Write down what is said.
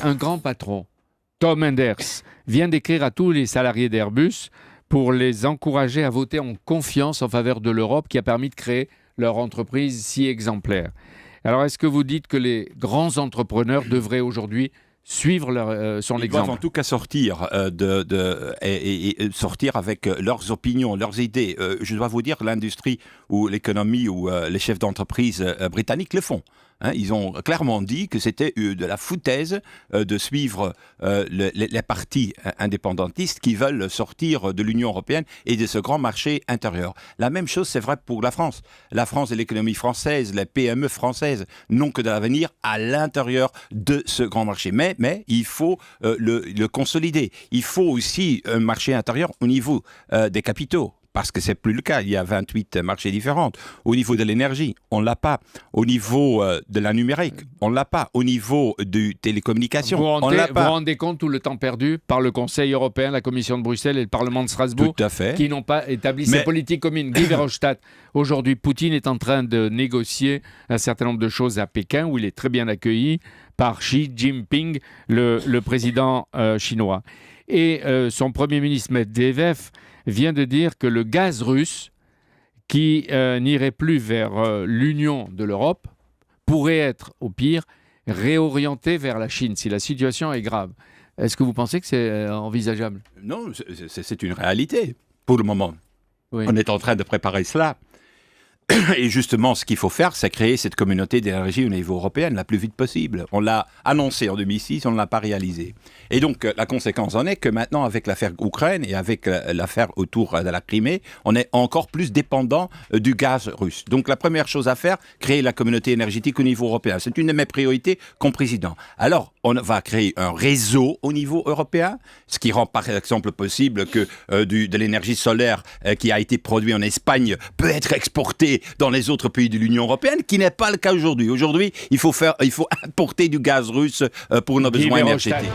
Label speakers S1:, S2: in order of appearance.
S1: Un grand patron, Tom Enders, vient d'écrire à tous les salariés d'Airbus pour les encourager à voter en confiance en faveur de l'Europe qui a permis de créer leur entreprise si exemplaire. Alors, est-ce que vous dites que les grands entrepreneurs devraient aujourd'hui suivre son exemple?
S2: Ils doivent en tout cas sortir, et sortir avec leurs opinions, leurs idées. Je dois vous dire, l'industrie ou l'économie ou les chefs d'entreprise britanniques le font. Ils ont clairement dit que c'était de la foutaise de suivre les partis indépendantistes qui veulent sortir de l'Union européenne et de ce grand marché intérieur. La même chose, c'est vrai pour la France. La France et l'économie française, les PME françaises n'ont que de l'avenir à l'intérieur de ce grand marché. Mais il faut le consolider. Il faut aussi un marché intérieur au niveau des capitaux. Parce que ce n'est plus le cas. Il y a 28 marchés différents. Au niveau de l'énergie, on ne l'a pas. Au niveau de la numérique, on ne l'a pas. Au niveau de télécommunications, on ne l'a pas.
S1: Vous vous rendez compte tout le temps perdu par le Conseil européen, la Commission de Bruxelles et le Parlement de Strasbourg,
S2: tout à fait,
S1: qui n'ont pas établi ces politiques communes. Guy Verhofstadt, aujourd'hui, Poutine est en train de négocier un certain nombre de choses à Pékin, où il est très bien accueilli par Xi Jinping, le président chinois. Et son Premier ministre Medvedev vient de dire que le gaz russe, qui n'irait plus vers l'union de l'Europe, pourrait être, au pire, réorienté vers la Chine, si la situation est grave. Est-ce que vous pensez que c'est envisageable?
S2: Non, c'est une réalité, pour le moment. Oui. On est en train de préparer cela. Et justement, ce qu'il faut faire, c'est créer cette communauté d'énergie au niveau européen la plus vite possible. On l'a annoncé en 2006, on ne l'a pas réalisé. Et donc, la conséquence en est que maintenant, avec l'affaire Ukraine et avec l'affaire autour de la Crimée, on est encore plus dépendant du gaz russe. Donc, la première chose à faire, créer la communauté énergétique au niveau européen. C'est une de mes priorités comme président. Alors, on va créer un réseau au niveau européen, ce qui rend par exemple possible que de l'énergie solaire qui a été produite en Espagne peut être exportée dans les autres pays de l'Union européenne, qui n'est pas le cas aujourd'hui. Aujourd'hui, il faut importer du gaz russe pour nos besoins énergétiques.